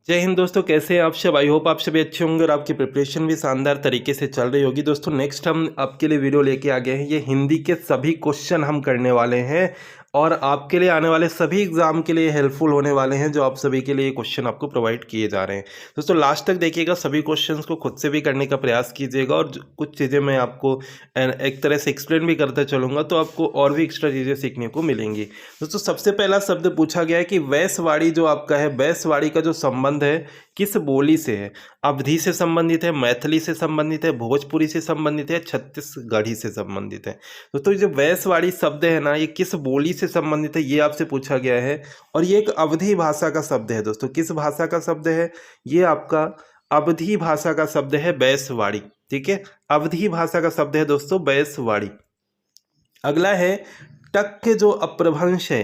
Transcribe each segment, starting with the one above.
जय हिंद दोस्तों, कैसे हैं आप सब। आई होप आप सभी अच्छे होंगे और आपकी प्रिपरेशन भी शानदार तरीके से चल रही होगी। दोस्तों नेक्स्ट हम आपके लिए वीडियो लेके आ गए हैं। ये हिंदी के सभी क्वेश्चन हम करने वाले हैं और आपके लिए आने वाले सभी एग्जाम के लिए हेल्पफुल होने वाले हैं, जो आप सभी के लिए क्वेश्चन आपको प्रोवाइड किए जा रहे हैं। दोस्तों लास्ट तक देखिएगा, सभी क्वेश्चंस को खुद से भी करने का प्रयास कीजिएगा और कुछ चीज़ें मैं आपको एक तरह से एक्सप्लेन भी करते चलूँगा, तो आपको और भी एक्स्ट्रा चीज़ें सीखने को मिलेंगी। दोस्तों सबसे पहला शब्द पूछा गया है कि वैश्यवाड़ी जो आपका है, वैश्यवाड़ी का जो संबंध है किस बोली से है। अवधी से संबंधित है, मैथिली से संबंधित है, भोजपुरी से संबंधित है, छत्तीसगढ़ी से संबंधित है। दोस्तों जो वैश्यवाड़ी शब्द है ना, ये किस बोली से संबंधित है ये आपसे पूछा गया है और ये एक अवधी भाषा का शब्द है। दोस्तों किस भाषा का शब्द है, ये आपका अवधी भाषा का शब्द है वैश्यवाड़ी। ठीक है, अवधी भाषा का शब्द है दोस्तों वैश्यवाड़ी। अगला है टक के जो अपभ्रंश है,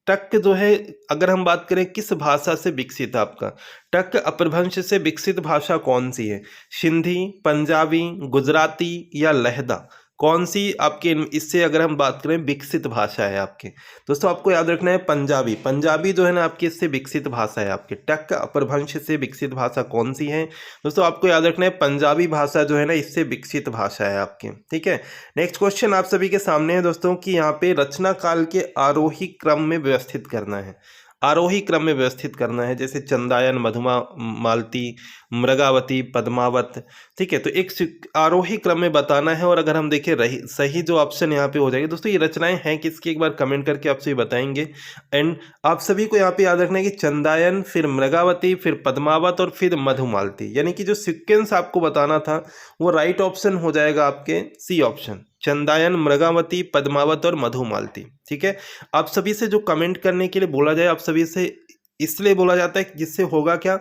टक जो है अगर हम बात करें किस भाषा से विकसित है आपका, टक अपभ्रंश से विकसित भाषा कौन सी है। सिंधी, पंजाबी, गुजराती या लहदा, कौन सी आपके इससे अगर हम बात करें विकसित भाषा है आपके। दोस्तों आपको याद रखना है पंजाबी, पंजाबी जो है ना आपकी इससे विकसित भाषा है आपके। टक अपभ्रंश से विकसित भाषा कौन सी है। दोस्तों आपको याद रखना है पंजाबी भाषा जो है ना इससे विकसित भाषा है आपकी। ठीक है, नेक्स्ट क्वेश्चन आप सभी के सामने है दोस्तों कि यहाँ पे रचना काल के आरोही क्रम में व्यवस्थित करना है। आरोही क्रम में व्यवस्थित करना है, जैसे चंदायन, मधुमा, मालती, मृगावती, पद्मावत। ठीक है, तो एक आरोही क्रम में बताना है और अगर हम देखें रही सही जो ऑप्शन यहाँ पे हो जाएगा। दोस्तों ये रचनाएं हैं किसकी, एक बार कमेंट करके आपसे बताएंगे। एंड आप सभी को यहाँ पे याद रखना है कि चंदायन, फिर मृगावती, फिर पद्मावत और फिर मधुमालती, यानी कि जो सिक्वेंस आपको बताना था वो राइट ऑप्शन हो जाएगा आपके सी ऑप्शन, चंदायन, मृगावती, पद्मावत और मधुमालती। ठीक है, आप सभी से जो कमेंट करने के लिए बोला जाए, आप सभी से इसलिए बोला जाता है जिससे होगा क्या,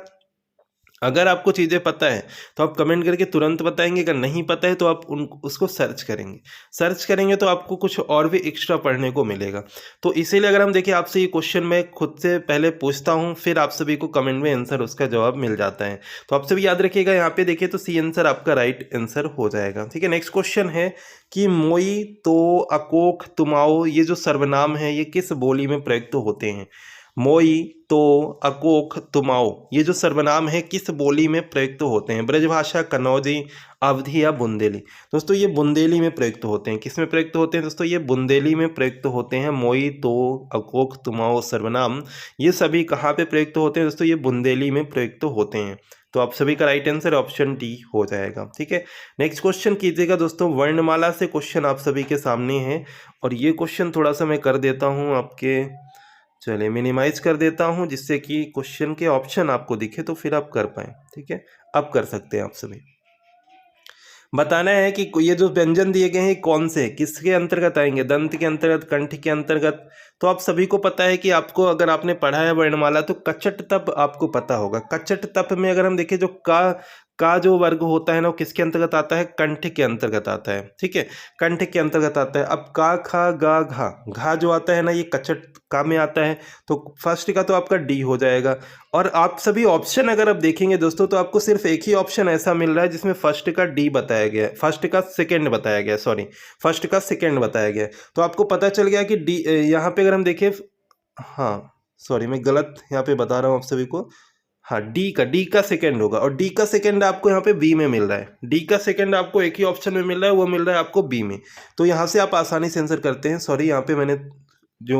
अगर आपको चीज़ें पता है तो आप कमेंट करके तुरंत बताएंगे, अगर नहीं पता है तो आप उसको सर्च करेंगे। सर्च करेंगे तो आपको कुछ और भी एक्स्ट्रा पढ़ने को मिलेगा। तो इसीलिए अगर हम देखें आपसे ये क्वेश्चन मैं खुद से पहले पूछता हूँ, फिर आप सभी को कमेंट में आंसर उसका जवाब मिल जाता है। तो आप सभी याद रखिएगा, यहाँ पे देखिए तो सी आंसर आपका राइट आंसर हो जाएगा। ठीक है, नेक्स्ट क्वेश्चन है कि मोई, तो, अकोख, तुमाओ, ये जो सर्वनाम है ये किस बोली में प्रयुक्त होते हैं। मोई, तो, अकोख, तुमाओ, ये जो सर्वनाम है किस बोली में प्रयुक्त होते हैं। ब्रजभाषा, कन्नौजी, अवधी या बुंदेली। दोस्तों ये बुंदेली में प्रयुक्त होते हैं। किस में प्रयुक्त होते हैं दोस्तों, ये बुंदेली में प्रयुक्त होते हैं। मोई, तो, अकोख, तुमाओ सर्वनाम ये सभी कहाँ पे प्रयुक्त होते हैं दोस्तों, ये बुंदेली में प्रयुक्त होते हैं। तो आप सभी का राइट आंसर ऑप्शन डी हो जाएगा। ठीक है, नेक्स्ट क्वेश्चन कीजिएगा दोस्तों, वर्णमाला से क्वेश्चन आप सभी के सामने है और ये क्वेश्चन थोड़ा सा मैं कर देता हूँ आपके, चलिए मिनिमाइज कर देता हूं जिससे कि क्वेश्चन के ऑप्शन आपको दिखे तो फिर आप कर पाए। ठीक है, अब कर सकते हैं। आप सभी बताना है कि ये जो व्यंजन दिए गए हैं कौन से किसके अंतर्गत आएंगे, दंत के अंतर्गत, कंठ के अंतर्गत। तो आप सभी को पता है कि आपको अगर आपने पढ़ा है वर्णमाला तो कचट तप आपको पता होगा। कचट तप में अगर हम देखें जो का जो वर्ग होता है ना वो किसके अंतर्गत आता है, कंठ के अंतर्गत आता है। ठीक है, कंठ के अंतर्गत आता है। अब का, खा, गा, घा, घा जो आता है ना ये कचट का में आता है, तो फर्स्ट का तो आपका डी हो जाएगा। और आप सभी ऑप्शन अगर आप देखेंगे दोस्तों तो आपको सिर्फ एक ही ऑप्शन ऐसा मिल रहा है जिसमें फर्स्ट का डी बताया गया है, फर्स्ट का सेकंड बताया गया, सॉरी फर्स्ट का सेकंड बताया गया है। तो आपको पता चल गया कि डी यहाँ पे अगर हम देखें, हाँ सॉरी मैं गलत यहाँ पे बता रहा हूँ आप सभी को। हाँ डी का सेकंड होगा और डी का सेकंड आपको यहाँ पे बी में मिल रहा है। डी का सेकंड आपको एक ही ऑप्शन में मिल रहा है, वो मिल रहा है आपको बी में। तो यहाँ से आप आसानी से आंसर करते हैं। सॉरी यहाँ पे मैंने जो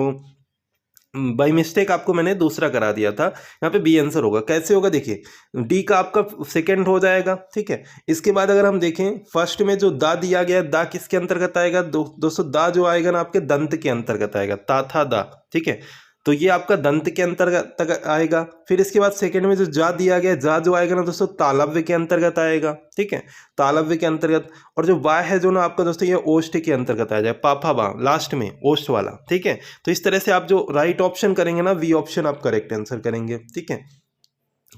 बाई मिस्टेक आपको मैंने दूसरा करा दिया था, यहाँ पे बी आंसर होगा। कैसे होगा देखिए, डी का आपका सेकंड हो जाएगा। ठीक है, इसके बाद अगर हम देखें फर्स्ट में जो दा दिया गया, दा किसके अंतर्गत आएगा दोस्तों, दा जो आएगा ना आपके दंत के अंतर्गत आएगा, ता था दा। ठीक है, तो ये आपका दंत के अंतर्गत तक आएगा। फिर इसके बाद सेकंड में जो जा दिया गया, जा जो आएगा ना दोस्तों तालव्य के अंतर्गत आएगा। ठीक है, तालव्य के अंतर्गत। और जो वा है जो ना आपका दोस्तों ये ओष्ठ के अंतर्गत आ जाए, पाफा बा लास्ट में ओष्ठ वाला। ठीक है, तो इस तरह से आप जो राइट ऑप्शन करेंगे ना वी ऑप्शन आप करेक्ट आंसर करेंगे। ठीक है,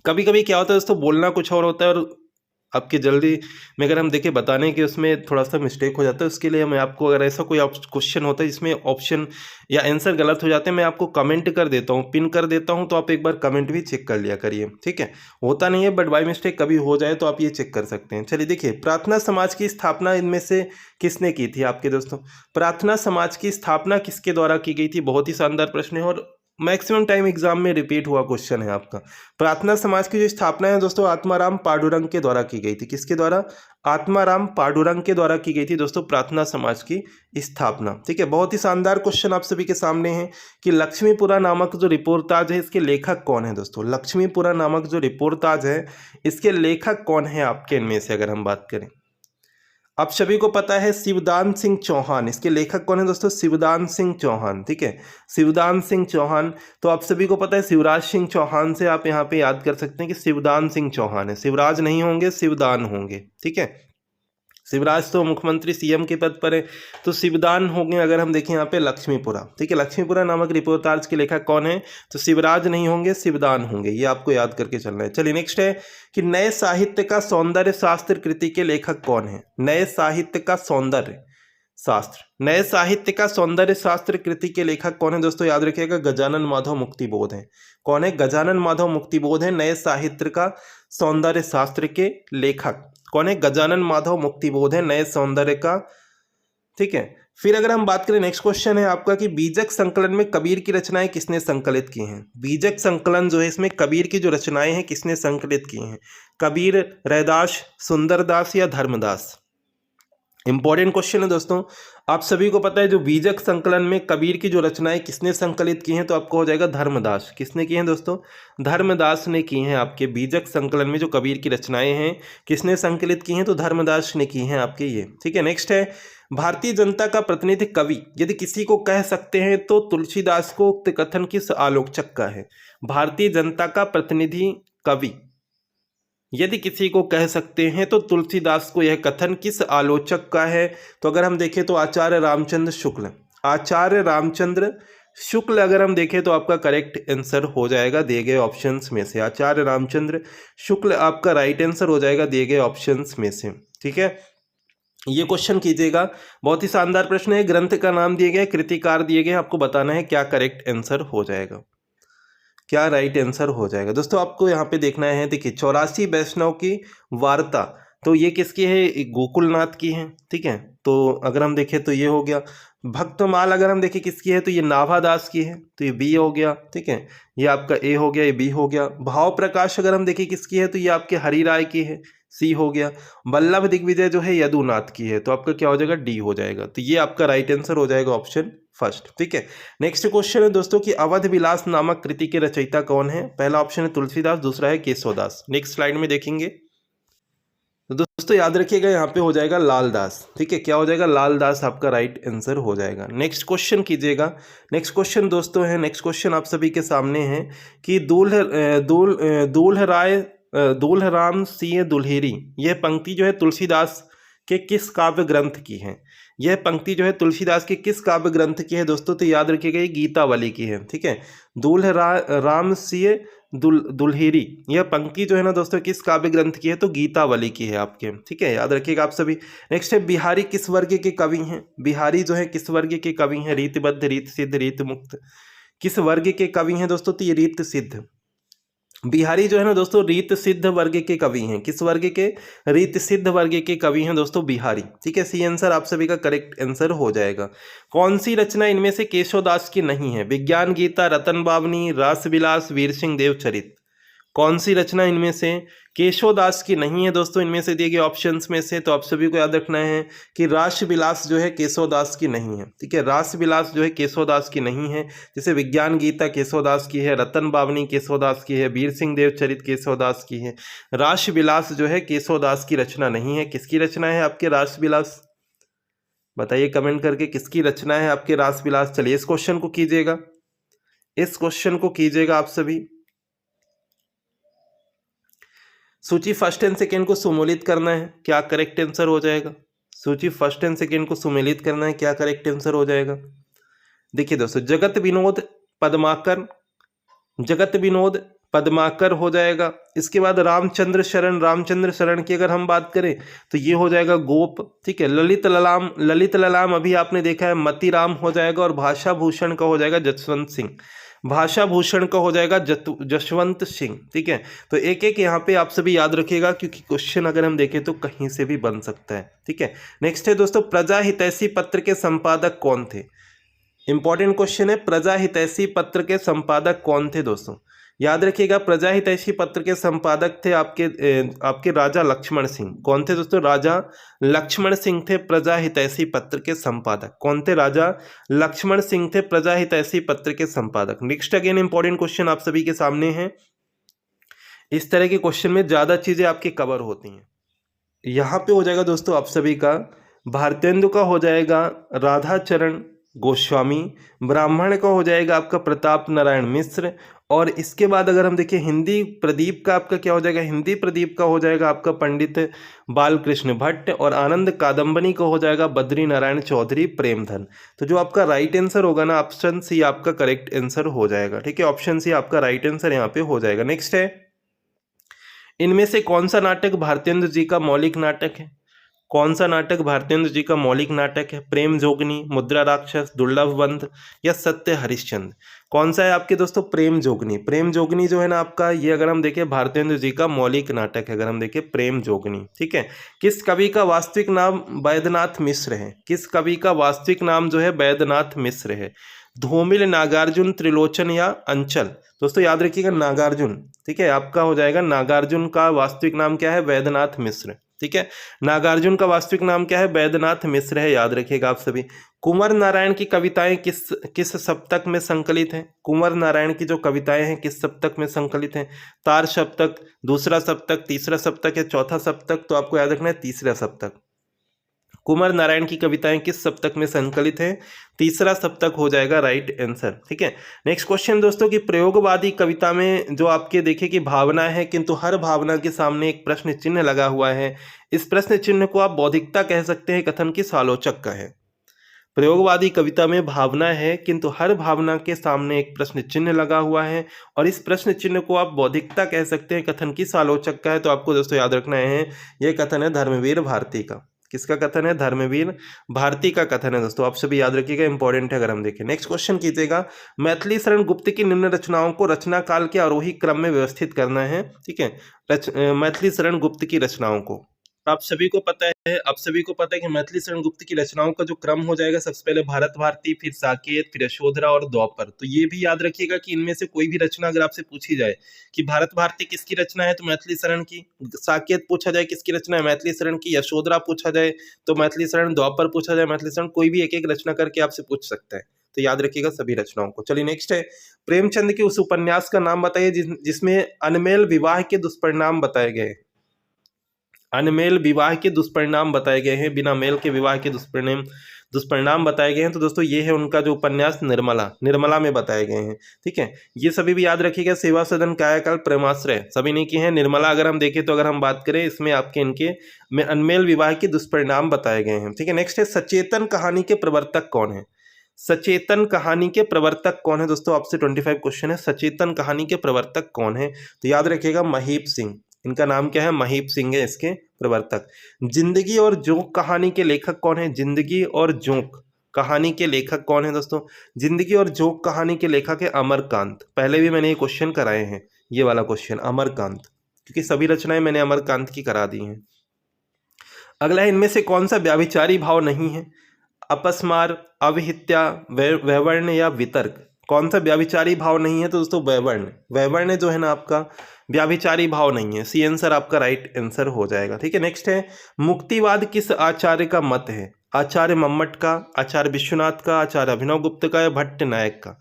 कभी कभी क्या होता है दोस्तों बोलना कुछ और होता है और आपके जल्दी में अगर हम देखें बताने के उसमें थोड़ा सा मिस्टेक हो जाता है। उसके लिए मैं आपको अगर ऐसा कोई क्वेश्चन होता है जिसमें ऑप्शन या आंसर गलत हो जाते हैं, मैं आपको कमेंट कर देता हूँ, पिन कर देता हूँ, तो आप एक बार कमेंट भी चेक कर लिया करिए। ठीक है, होता नहीं है बट बाय मिस्टेक कभी हो जाए तो आप ये चेक कर सकते हैं। चलिए देखिए, प्रार्थना समाज की स्थापना इनमें से किसने की थी आपके दोस्तों। प्रार्थना समाज की स्थापना किसके द्वारा की गई थी, बहुत ही शानदार प्रश्न है और मैक्सिमम टाइम एग्जाम में रिपीट हुआ क्वेश्चन है आपका। प्रार्थना समाज की जो स्थापना है दोस्तों आत्माराम पांडुरंग के द्वारा की गई थी। किसके द्वारा? आत्माराम पांडुरंग के द्वारा की गई थी दोस्तों प्रार्थना समाज की स्थापना। ठीक है, बहुत ही शानदार क्वेश्चन आप सभी के सामने है कि लक्ष्मीपुरा नामक जो रिपोर्टाज है इसके लेखक कौन है दोस्तों? लक्ष्मीपुरा नामक जो रिपोर्टाज है इसके लेखक कौन है आपके इनमें से अगर हम बात करें? आप सभी को पता है शिवदान सिंह चौहान। इसके लेखक कौन है दोस्तों? शिवदान सिंह चौहान। ठीक है, शिवदान सिंह चौहान। तो आप सभी को पता है शिवराज सिंह चौहान से आप यहाँ पे याद कर सकते हैं कि शिवदान सिंह चौहान है। शिवराज नहीं होंगे, शिवदान होंगे। ठीक है, शिवराज तो मुख्यमंत्री सीएम के पद पर है, तो शिवदान होंगे अगर हम देखें यहाँ पे लक्ष्मीपुरा। ठीक है, लक्ष्मीपुरा नामक रिपोर्टाज के लेखक कौन है? तो शिवराज नहीं होंगे, शिवदान होंगे। ये आपको याद करके चलना है। चलिए नेक्स्ट है कि नए साहित्य का सौंदर्य शास्त्र कृति के लेखक कौन है? नए साहित्य का सौंदर्य शास्त्र, नए साहित्य का सौंदर्य शास्त्र कृति के लेखक कौन है दोस्तों? याद रखिएगा गजानन माधव मुक्तिबोध है। कौन है? गजानन माधव मुक्तिबोध है नए साहित्य का सौंदर्य शास्त्र के लेखक। कौन है? गजानन माधव मुक्तिबोध है नए सौंदर्य का। ठीक है, फिर अगर हम बात करें नेक्स्ट क्वेश्चन है आपका कि बीजक संकलन में कबीर की रचनाएं किसने संकलित की हैं? बीजक संकलन जो है इसमें कबीर की जो रचनाएं हैं किसने संकलित की हैं? कबीर, रैदास, सुंदरदास या धर्मदास? इंपॉर्टेंट क्वेश्चन है दोस्तों। आप सभी को पता है जो बीजक संकलन में कबीर की जो रचनाएं किसने संकलित की हैं, तो आपको हो जाएगा धर्मदास। किसने की हैं दोस्तों? धर्मदास ने की हैं आपके बीजक संकलन में जो कबीर की रचनाएं हैं किसने संकलित की हैं? तो धर्मदास ने की हैं आपके ये। ठीक है, नेक्स्ट है भारतीय जनता का प्रतिनिधि कवि यदि किसी को कह सकते हैं तो तुलसीदास को उक्त कथन किस आलोचक का है? भारतीय जनता का प्रतिनिधि कवि यदि किसी को कह सकते हैं तो तुलसीदास को यह कथन किस आलोचक का है? तो अगर हम देखें तो आचार्य रामचंद्र शुक्ल। आचार्य रामचंद्र शुक्ल अगर हम देखें तो आपका करेक्ट आंसर हो जाएगा दिए गए ऑप्शंस में से। आचार्य रामचंद्र शुक्ल आपका राइट आंसर हो जाएगा दिए गए ऑप्शंस में से। ठीक है, ये क्वेश्चन कीजिएगा, बहुत ही शानदार प्रश्न है। ग्रंथ का नाम दिए गए, कृतिकार दिए गए, आपको बताना है क्या करेक्ट आंसर हो जाएगा, क्या राइट आंसर हो जाएगा। दोस्तों आपको यहाँ पे देखना है, देखिए 84 वैष्णव की वार्ता, तो ये किसकी है? गोकुलनाथ की है। ठीक है, तो अगर हम देखें तो ये हो गया। भक्तमाल अगर हम देखें किसकी है, तो ये नाभादास की है, तो ये बी हो गया। ठीक है, ये आपका ए हो गया, ये बी हो गया। भाव प्रकाश अगर हम देखें किसकी है, तो ये आपके हरिराय की है, सी हो गया। वल्लभ दिग्विजय जो है यदुनाथ की है, तो आपका क्या हो जाएगा? डी हो जाएगा। तो ये आपका राइट आंसर हो जाएगा ऑप्शन फर्स्ट। ठीक है, नेक्स्ट क्वेश्चन है दोस्तों कि अवध विलास नामक कृति के रचयिता कौन है? पहला ऑप्शन है तुलसीदास, दूसरा है केशवदास। नेक्स्ट स्लाइड में देखेंगे तो दोस्तों याद रखिएगा यहाँ पे हो जाएगा लालदास। ठीक है, क्या हो जाएगा? लालदास आपका राइट आंसर हो जाएगा। नेक्स्ट क्वेश्चन कीजिएगा। नेक्स्ट क्वेश्चन दोस्तों है, नेक्स्ट क्वेश्चन आप सभी के सामने है कि दुल्हराम सिंह दुल्हेरी यह पंक्ति जो है तुलसीदास के किस काव्य ग्रंथ की है? यह पंक्ति जो है तुलसीदास के किस काव्य ग्रंथ की है दोस्तों? तो याद रखिएगा ये गीतावली की है। ठीक है, दुल्हराम सिंह दुल्हेरी यह पंक्ति जो है ना दोस्तों किस काव्य ग्रंथ की है? तो गीतावली की है आपके। ठीक है, याद रखिएगा आप सभी। नेक्स्ट है बिहारी किस वर्ग के कवि हैं? बिहारी जो है किस वर्ग के कवि हैं? रीतबद्ध, रीत सिद्ध, रीत मुक्त, किस वर्ग के कवि हैं दोस्तों? तो ये रीत सिद्ध। बिहारी जो है ना दोस्तों रीत सिद्ध वर्ग के कवि हैं। किस वर्ग के? रीत सिद्ध वर्ग के कवि हैं दोस्तों बिहारी। ठीक है, सी आंसर आप सभी का करेक्ट आंसर हो जाएगा। कौन सी रचना इनमें से केशवदास की नहीं है? विज्ञान गीता, रतन बावनी, रासविलास, वीर सिंह देवचरित। कौन सी रचना इनमें से केशवदास की नहीं है दोस्तों इनमें से दिए गए ऑप्शंस में से? तो आप सभी को याद रखना है कि रासविलास जो है केशवदास की नहीं है। ठीक है, रासविलास जो है केशवदास की नहीं है। जैसे विज्ञान गीता केशवदास की है, रतन बावनी केशवदास की है, वीर सिंह देवचरित केशवदास की है। रासविलास जो है केशवदास की रचना नहीं है। किसकी रचना है आपके रासविलास? बताइए कमेंट करके किसकी रचना है आपके रासविलास। चलिए इस क्वेश्चन को कीजिएगा, इस क्वेश्चन को कीजिएगा आप सभी। सूची फर्स्ट एंड सेकेंड को सुमेलित करना है, क्या करेक्ट आंसर हो जाएगा? सूची फर्स्ट एंड सेकेंड को सुमेलित करना है, क्या करेक्ट आंसर हो जाएगा? देखिए दोस्तों जगत विनोद पद्माकर, जगत विनोद पद्माकर हो जाएगा। इसके बाद रामचंद्र शरण, रामचंद्र शरण की अगर हम बात करें तो ये हो जाएगा गोप। ठीक है, ललित ललाम, ललित ललाम अभी आपने देखा है मतीराम हो जाएगा। और भाषा भूषण का हो जाएगा जसवंत सिंह, भाषा भूषण का हो जाएगा जसवंत सिंह। ठीक है, तो एक एक यहाँ पे आप सभी याद रखिएगा क्योंकि क्वेश्चन अगर हम देखें तो कहीं से भी बन सकता है। ठीक है, नेक्स्ट है दोस्तों प्रजा हितैषी पत्र के संपादक कौन थे? इंपॉर्टेंट क्वेश्चन है, प्रजा हितैषी पत्र के संपादक कौन थे दोस्तों? याद रखिएगा, प्रजा हितैषी पत्र के संपादक थे आपके राजा लक्ष्मण सिंह। कौन थे दोस्तों? राजा लक्ष्मण सिंह थे प्रजा हितैषी पत्र के संपादक। कौन थे? राजा लक्ष्मण सिंह थे प्रजा हितैषी पत्र के संपादक। नेक्स्ट अगेन इंपॉर्टेंट क्वेश्चन आप सभी के सामने है। इस तरह के क्वेश्चन में ज्यादा चीजें आपकी कवर होती हैं। यहाँ पे हो जाएगा दोस्तों आप सभी का भारतेंदु का हो जाएगा राधाचरण गोस्वामी, ब्राह्मण का हो जाएगा आपका प्रताप नारायण मिश्र, और इसके बाद अगर हम देखें हिंदी प्रदीप का आपका क्या हो जाएगा? हिंदी प्रदीप का हो जाएगा आपका पंडित बालकृष्ण भट्ट, और आनंद कादम्बनी का हो जाएगा बद्री नारायण चौधरी प्रेमधन। तो जो आपका राइट आंसर होगा ना, ऑप्शन सी आपका करेक्ट आंसर हो जाएगा। ठीक है, ऑप्शन सी आपका राइट आंसर यहाँ पे हो जाएगा। नेक्स्ट है, इनमें से कौन सा नाटक भारतेंदु जी का मौलिक नाटक है? कौन सा नाटक भारतेंदु जी का मौलिक नाटक है? प्रेम जोगनी, मुद्रा राक्षस, दुर्लभ बंध या सत्य हरिश्चंद्र? कौन सा है आपके दोस्तों? प्रेम जोगनी। प्रेम जोगनी जो है ना आपका, ये अगर हम देखें भारतेंदु जी का मौलिक नाटक है। अगर हम देखें प्रेम जोगनी, ठीक है। किस कवि का वास्तविक नाम वैद्यनाथ मिश्र है? किस कवि का वास्तविक नाम जो है वैद्यनाथ मिश्र है? धूमिल, नागार्जुन, त्रिलोचन या अंचल? दोस्तों याद रखिएगा नागार्जुन, ठीक है। आपका हो जाएगा नागार्जुन का वास्तविक नाम क्या है? वैद्यनाथ मिश्र, ठीक है। नागार्जुन का वास्तविक नाम क्या है? वैद्यनाथ मिश्र है, याद रखिएगा आप सभी। कुंवर नारायण की कविताएं किस सप्तक में संकलित हैं? कुंवर नारायण की जो कविताएं हैं किस सप्तक में संकलित हैं? तार सप्तक, दूसरा सप्तक, तीसरा सप्तक या चौथा सप्तक? तो आपको याद रखना है तीसरा सप्तक। कुंवर नारायण की कविताएं किस सप्तक में संकलित हैं? तीसरा सप्तक हो जाएगा राइट आंसर, ठीक है। नेक्स्ट क्वेश्चन दोस्तों की प्रयोगवादी कविता में जो आपके देखे कि भावना है, किंतु हर भावना के सामने एक प्रश्न चिन्ह लगा हुआ है। इस प्रश्न चिन्ह को आप बौद्धिकता कह सकते हैं, कथन किस आलोचक का है? प्रयोगवादी कविता में भावना है किंतु हर भावना के सामने एक प्रश्न चिन्ह लगा हुआ है, और इस प्रश्न चिन्ह को आप बौद्धिकता कह सकते हैं, कथन किस आलोचक का है? तो आपको दोस्तों याद रखना है, यह कथन है धर्मवीर भारती का। किसका कथन है? धर्मवीर भारती का कथन है दोस्तों, आप सभी याद रखिएगा, इंपॉर्टेंट है। अगर हम देखें नेक्स्ट क्वेश्चन कीजिएगा, मैथिली शरण गुप्त की निम्न रचनाओं को रचना काल के आरोही क्रम में व्यवस्थित करना है, ठीक है। मैथिली शरण गुप्त की रचनाओं को आप सभी को पता है कि मैथिली शरण गुप्त की रचनाओं का जो क्रम हो जाएगा, सबसे पहले भारत भारती, फिर साकेत, फिर यशोधरा और द्वापर। तो ये भी याद रखिएगा कि इनमें से कोई भी रचना अगर आपसे पूछी जाए कि भारत भारती किसकी रचना है, तो मैथिली शरण की। साकेत पूछा जाए किसकी रचना है, मैथिली शरण की। यशोधरा पूछा जाए तो मैथिली शरण। द्वापर पूछा जाए मैथिली शरण। कोई भी एक एक रचना करके आपसे पूछ सकता है, तो याद रखिएगा सभी रचनाओं को। चलिए नेक्स्ट है, प्रेमचंद के उस उपन्यास का नाम बताइए जिसमें अनमेल विवाह के दुष्परिणाम बताए गए। अनमेल विवाह के दुष्परिणाम बताए गए हैं, बिना मेल के विवाह के दुष्परिणाम बताए गए हैं। तो दोस्तों ये है उनका जो उपन्यास निर्मला में बताए गए हैं, ठीक है। ये सभी भी याद रखिएगा, सेवा सदन, कायाकल्प, प्रेमाश्रय सभी ने किए हैं। निर्मला अगर हम देखें तो अगर हम बात करें इसमें आपके इनके में अनमेल विवाह के दुष्परिणाम बताए गए हैं, ठीक है। नेक्स्ट है, सचेतन कहानी के प्रवर्तक कौन है? सचेतन कहानी के प्रवर्तक कौन है दोस्तों? आपसे 25 क्वेश्चन है, सचेतन कहानी के प्रवर्तक कौन है? तो याद रखिएगा महीप सिंह। इनका नाम क्या है? महीप सिंह है इसके प्रवर्तक। जिंदगी और जोंक कहानी के लेखक कौन है? जिंदगी और जोंक कहानी के लेखक कौन है दोस्तों? जिंदगी और जोंक कहानी के लेखक है अमरकांत। पहले भी मैंने ये क्वेश्चन कराए हैं, ये वाला क्वेश्चन अमरकांत, क्योंकि सभी रचनाएं मैंने अमरकांत की करा दी हैं। अगला है, इनमें से कौन सा व्याभिचारी भाव नहीं है? अपस्मार, अविहित्या, वैवर्ण या वितर्क? कौन सा व्याभिचारी भाव नहीं है? तो दोस्तों वैवर्ण जो है ना आपका व्याभिचारी भाव नहीं है। सी आंसर आपका राइट आंसर हो जाएगा, ठीक है। नेक्स्ट है, मुक्तिवाद किस आचार्य का मत है? आचार्य मम्मट का, आचार्य विश्वनाथ का, आचार्य अभिनव गुप्त का या भट्ट नायक का?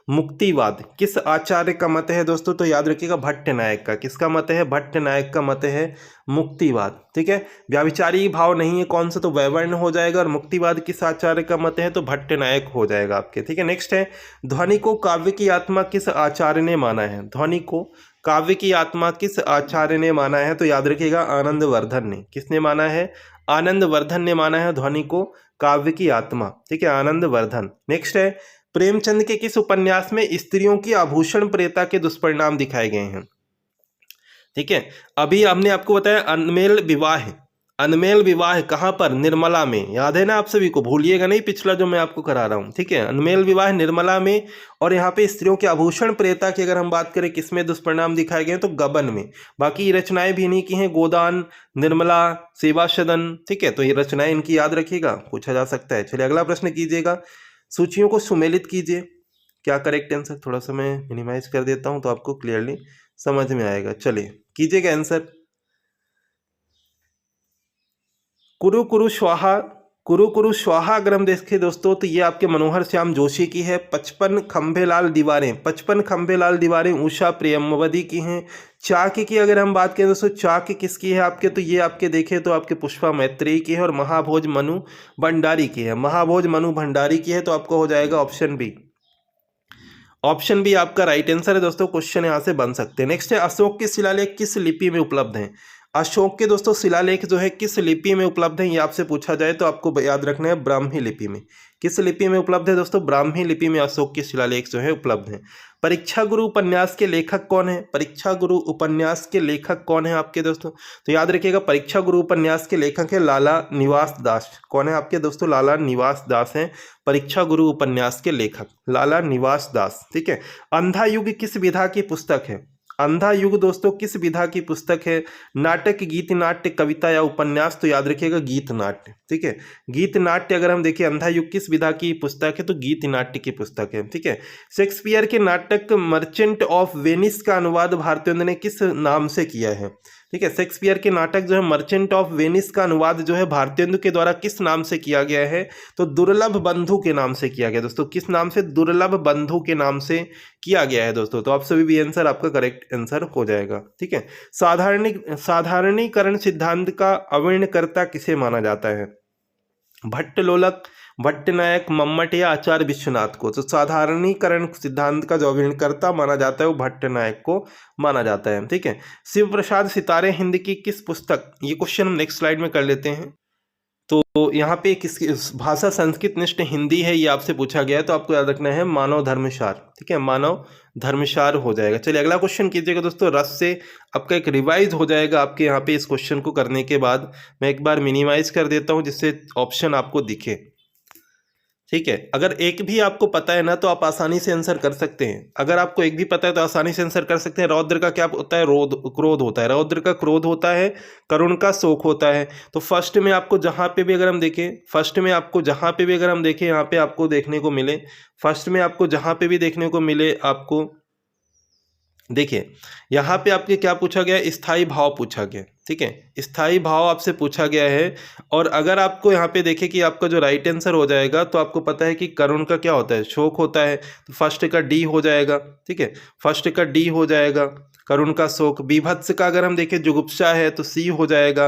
मुक्तिवाद किस आचार्य का मत है दोस्तों? तो याद रखिएगा भट्ट नायक का। किसका मत है? भट्ट नायक का मत है मुक्तिवाद, ठीक है। व्याभिचारी भाव नहीं है कौन सा? तो वैवर्ण हो जाएगा। और मुक्तिवाद किस आचार्य का मत है? तो भट्ट नायक हो जाएगा आपके, ठीक है। नेक्स्ट है, ध्वनि को काव्य की आत्मा किस आचार्य ने माना है? ध्वनि को काव्य की आत्मा किस आचार्य ने माना है? तो याद रखिएगा आनंदवर्धन ने। किसने माना है? आनंदवर्धन ने माना है ध्वनि को काव्य की आत्मा, ठीक है, आनंदवर्धन। नेक्स्ट है, प्रेमचंद के किस उपन्यास में स्त्रियों की आभूषण प्रेता के दुष्परिणाम दिखाए गए हैं? ठीक है, अभी हमने आपको बताया अनमेल विवाह कहाँ पर? निर्मला में। याद है ना आप सभी को, भूलिएगा नहीं पिछला जो मैं आपको करा रहा हूँ, ठीक है। अनमेल विवाह निर्मला में। और यहाँ पे स्त्रियों के आभूषण प्रेता की अगर हम बात करें किसमें दुष्परिणाम दिखाए गए हैं? तो गबन में। बाकी ये रचनाएं भी इन्हीं की हैं, गोदान, निर्मला, सेवा सदन, ठीक है। तो ये रचनाएं इनकी याद रखिएगा, पूछा जा सकता है। चलिए अगला प्रश्न कीजिएगा, सूचियों को सुमेलित कीजिए। क्या करेक्ट आंसर, थोड़ा सा मैं मिनिमाइज कर देता हूं तो आपको क्लियरली समझ में आएगा। चलिए कीजिएगा आंसर। कुरु कुरु स्वाहा, कुरु कुरु स्वाहा अगर हम देखें दोस्तों तो ये आपके मनोहर श्याम जोशी की है। 55 खंभेलाल दीवारें, 55 खंभेलाल दीवारें उषा प्रियमवदी की हैं। चाक की अगर हम बात करें दोस्तों, चाक किसकी है आपके, तो ये आपके देखें तो आपके पुष्पा मैत्रेयी की है और महाभोज मनु भंडारी की है। महाभोज मनु भंडारी की है, तो आपको हो जाएगा ऑप्शन बी। ऑप्शन बी आपका राइट आंसर है दोस्तों। क्वेश्चन यहाँ से बन सकते हैं। नेक्स्ट है अशोक के शिलालेख किस लिपि में उपलब्ध हैं। अशोक के दोस्तों शिलालेख जो है किस लिपि में उपलब्ध है, ये आपसे पूछा जाए तो आपको याद रखना है ब्राह्मी लिपि में। किस लिपि में उपलब्ध है दोस्तों, ब्राह्मी लिपि में अशोक के शिलालेख जो है उपलब्ध है। परीक्षा गुरु उपन्यास के लेखक कौन है, परीक्षा गुरु उपन्यास के लेखक कौन है आपके दोस्तों, तो याद रखिएगा परीक्षा गुरु उपन्यास के लेखक है लाला निवास दास। कौन है आपके दोस्तों, लाला निवास दास हैं परीक्षा गुरु उपन्यास के लेखक, लाला निवास दास। ठीक है। अंधा युग किस विधा की पुस्तक है, अंधा युग दोस्तों किस विधा की पुस्तक है, नाटक, गीत नाट्य, कविता या उपन्यास, तो याद रखिएगा गीत नाट्य। ठीक है। गीत नाट्य अगर हम देखें अंधा युग किस विधा की पुस्तक है, तो गीत नाट्य की पुस्तक है। ठीक है। शेक्सपियर के नाटक मर्चेंट ऑफ वेनिस का अनुवाद भारतेंदु ने किस नाम से किया है। ठीक है। शेक्सपियर के नाटक जो है मर्चेंट ऑफ वेनिस का अनुवाद जो है भारतेंदु के द्वारा किस नाम से किया गया है, तो दुर्लभ बंधु के नाम से किया गया दोस्तों। किस नाम से, दुर्लभ बंधु के नाम से किया गया है दोस्तों। तो आप सभी भी आंसर आपका करेक्ट आंसर हो जाएगा। ठीक है। साधारणीकरण सिद्धांत का अवर्ण किसे माना जाता है, भट्टलोलक, भट्टनायक, मम्मट या आचार्य विश्वनाथ को। तो साधारणीकरण सिद्धांत का जो अभिकर्ता माना जाता है वो भट्टनायक को माना जाता है। ठीक है। शिव प्रसाद सितारे हिंद की किस पुस्तक, ये क्वेश्चन हम नेक्स्ट स्लाइड में कर लेते हैं। तो यहाँ पे किसकी भाषा संस्कृत निष्ठ हिंदी है, ये आपसे पूछा गया है, तो आपको याद रखना है मानव धर्मसार। ठीक है, मानव धर्मसार हो जाएगा। चलिए अगला क्वेश्चन कीजिएगा दोस्तों, रस से आपका एक रिवाइज हो जाएगा आपके यहाँ पे। इस क्वेश्चन को करने के बाद मैं एक बार मिनिमाइज कर देता हूँ जिससे ऑप्शन आपको दिखे। ठीक है। अगर एक भी आपको पता है ना तो आप आसानी से आंसर कर सकते हैं। अगर आपको एक भी पता है तो आसानी से आंसर कर सकते हैं। रौद्र का क्या होता है, क्रोध होता है। रौद्र का क्रोध होता है, करुण का शोक होता है। तो फर्स्ट में आपको जहाँ पे भी अगर हम देखें, फर्स्ट में आपको जहाँ पे भी अगर हम देखें यहाँ पे आपको देखने को मिले, फर्स्ट में आपको जहाँ पे भी देखने को मिले आपको देखिए यहाँ पे आपके क्या पूछा गया, स्थायी भाव पूछा गया। ठीक है, स्थायी भाव आपसे पूछा गया है। और अगर आपको यहाँ पे देखें कि आपका जो राइट आंसर हो जाएगा, तो आपको पता है कि करुण का क्या होता है, शोक होता है, तो फर्स्ट का डी हो जाएगा। ठीक है, फर्स्ट का डी हो जाएगा, करुण का शोक। बीभत्स का अगर हम देखें जुगुप्सा है तो सी हो जाएगा।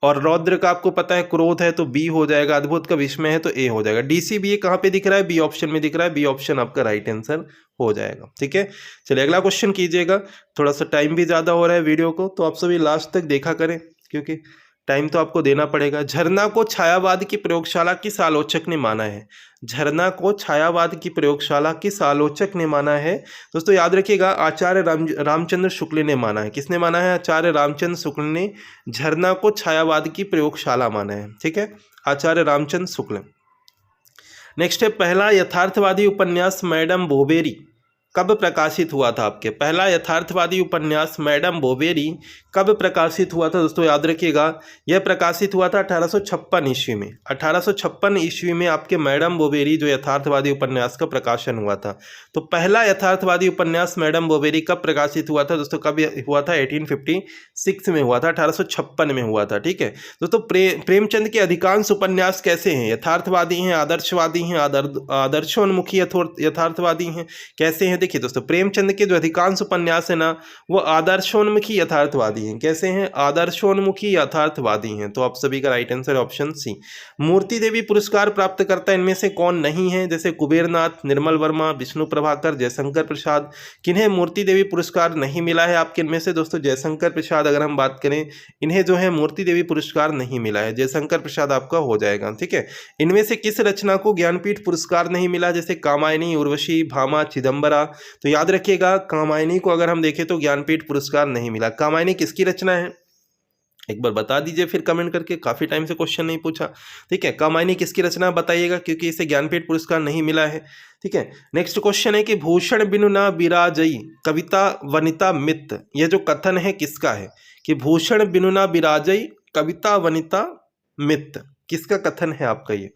और रौद्र का आपको पता है क्रोध है तो बी हो जाएगा। अद्भुत का विस्मय है तो ए हो जाएगा। DCBA कहाँ पे दिख रहा है, बी ऑप्शन में दिख रहा है। बी ऑप्शन आपका राइट आंसर हो जाएगा। ठीक है, चलिए अगला क्वेश्चन कीजिएगा। थोड़ा सा टाइम भी ज़्यादा हो रहा है वीडियो को, तो आप सभी लास्ट तक देखा करें क्योंकि टाइम तो आपको देना पड़ेगा। झरना को छायावाद की प्रयोगशाला किस आलोचक ने माना है, झरना को छायावाद की प्रयोगशाला किस आलोचक ने माना है दोस्तों, याद रखिएगा आचार्य रामचंद्र शुक्ल ने माना है। किसने माना है, आचार्य रामचंद्र शुक्ल ने झरना को छायावाद की प्रयोगशाला माना है। ठीक है, आचार्य रामचंद्र शुक्ल। नेक्स्ट है पहला यथार्थवादी उपन्यास मैडम बोवेरी कब प्रकाशित हुआ था आपके, पहला यथार्थवादी उपन्यास मैडम बोवेरी कब प्रकाशित हुआ था दोस्तों, याद रखिएगा यह प्रकाशित हुआ था 1856 ईस्वी में। 1856 ईस्वी में आपके मैडम बोवेरी जो यथार्थवादी उपन्यास का प्रकाशन हुआ था। तो पहला यथार्थवादी उपन्यास मैडम बोवेरी कब प्रकाशित हुआ था दोस्तों, कब हुआ था, 1856 में हुआ था, 1856 में हुआ था। ठीक है दोस्तों, प्रेमचंद के अधिकांश उपन्यास कैसे हैं, यथार्थवादी हैं, आदर्शवादी हैं, आदर्शोन्मुखी यथार्थवादी हैं, कैसे हैं। देखिए दोस्तों, प्रेमचंद के जो अधिकांश उपन्यास है ना वो आदर्शोन्मुखी यथार्थवादी हैं। कैसे हैं, आदर्शोन्मुखी यथार्थवादी हैं। तो आप सभी का राइट आंसर ऑप्शन सी। मूर्ति देवी पुरस्कार प्राप्त करता इनमें से कौन नहीं है, जैसे कुबेरनाथ, निर्मल वर्मा, विष्णु प्रभाकर, जयशंकर प्रसाद। किन्हें मूर्ति देवी पुरस्कार नहीं मिला है आपके इनमें से दोस्तों, जयशंकर प्रसाद अगर हम बात करें, इन्हें जो है मूर्ति देवी पुरस्कार नहीं मिला है। जयशंकर प्रसाद आपका हो जाएगा। ठीक है, इनमें से किस रचना को ज्ञानपीठ पुरस्कार नहीं मिला, जैसे कामायनी, उर्वशी, भामा, चिदम्बरा। तो याद रखिएगा कामायनी को अगर हम देखें तो ज्ञानपीठ पुरस्कार नहीं मिला। कामायनी किसकी रचना है, एक बार बता दीजिए फिर कमेंट करके, काफी टाइम से क्वेश्चन नहीं पूछा। ठीक है, कामायनी किसकी रचना बताइएगा क्योंकि इसे ज्ञानपीठ पुरस्कार नहीं मिला है। ठीक है, नेक्स्ट क्वेश्चन है कि भूषण बिनु न बिराजई कविता वनिता मित्त, यह जो कथन है किसका है, कि भूषण बिनु न बिराजई कविता वनिता मित्त, किसका कथन है आपका ये।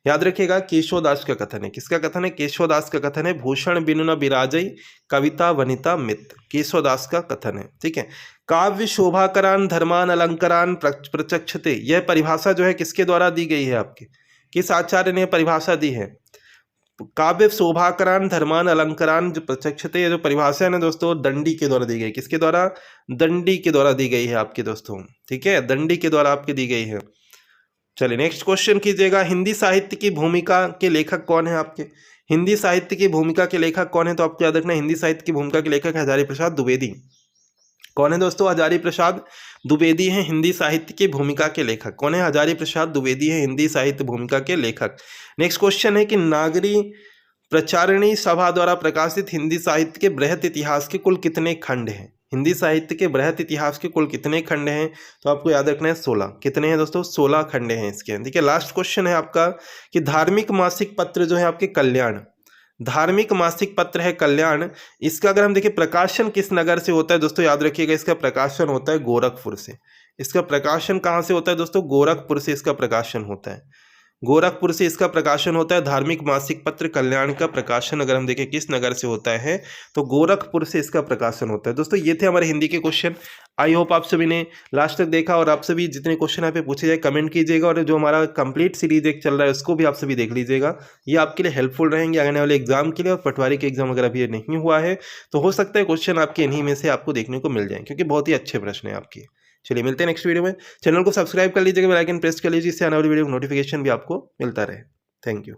याद रखिएगा, केशवदास का कथन है। किसका कथन है? केशवदास का कथन है। भूषण बिनु न बिराजई, कविता वनिता मित, केशवदास का कथन है। ठीक है। काव्य शोभाकरान धर्मान अलंकारान प्रचक्षते, यह परिभाषा जो है किसके द्वारा दी गई है आपके? किस आचार्य ने परिभाषा दी है? काव्य शोभाकरान धर्मान अलंकारान जो प्रचक्षते, जो परिभाषा है ना दोस्तों, दंडी के द्वारा दी गई। किसके द्वारा? दंडी के द्वारा दी गई है आपके दोस्तों। ठीक है, दंडी के द्वारा आपके दी गई है। चलिए नेक्स्ट क्वेश्चन कीजिएगा। हिंदी साहित्य की भूमिका के लेखक कौन है आपके? हिंदी साहित्य की भूमिका के लेखक कौन है? तो आपको याद रखना, हिंदी साहित्य की भूमिका के लेखक हजारी प्रसाद द्विवेदी। कौन है दोस्तों? हजारी प्रसाद द्विवेदी हैं हिंदी साहित्य की भूमिका के लेखक। कौन है? हजारी प्रसाद द्विवेदी हैं हिंदी साहित्य भूमिका के लेखक। नेक्स्ट क्वेश्चन है कि नागरी प्रचारिणी सभा द्वारा प्रकाशित हिंदी साहित्य के बृहत इतिहास के कुल कितने खंड हैं? हिंदी साहित्य के बृहत इतिहास के कुल कितने खंड हैं? तो आपको याद रखना है 16। कितने हैं दोस्तों? 16 खंड हैं इसके। ठीक है। लास्ट क्वेश्चन है आपका कि धार्मिक मासिक पत्र जो है आपके कल्याण, धार्मिक मासिक पत्र है कल्याण, इसका अगर हम देखें प्रकाशन किस नगर से होता है दोस्तों? याद रखिएगा, इसका प्रकाशन होता है गोरखपुर से। इसका प्रकाशन कहाँ से होता है दोस्तों? गोरखपुर से इसका प्रकाशन होता है। गोरखपुर से इसका प्रकाशन होता है। धार्मिक मासिक पत्र कल्याण का प्रकाशन अगर हम देखें किस नगर से होता है, तो गोरखपुर से इसका प्रकाशन होता है। दोस्तों ये थे हमारे हिंदी के क्वेश्चन। आई होप आप सभी ने लास्ट तक देखा, और आप सभी जितने क्वेश्चन यहाँ पे पूछे जाए कमेंट कीजिएगा, और जो हमारा कंप्लीट सीरीज एक चल रहा है उसको भी आप सभी देख लीजिएगा। ये आपके लिए हेल्पफुल रहेंगे आने वाले एग्जाम के लिए। और पटवारी के एग्जाम अगर अभी नहीं हुआ है तो हो सकता है क्वेश्चन आपके इन्हीं में से आपको देखने को मिल जाए, क्योंकि बहुत ही अच्छे प्रश्न है आपके। चलिए मिलते हैं नेक्स्ट वीडियो में। चैनल को सब्सक्राइब कर लीजिएगा, बेल आइकन प्रेस कर लीजिए, इससे आने वाली वीडियो का नोटिफिकेशन भी आपको मिलता रहे। Thank you.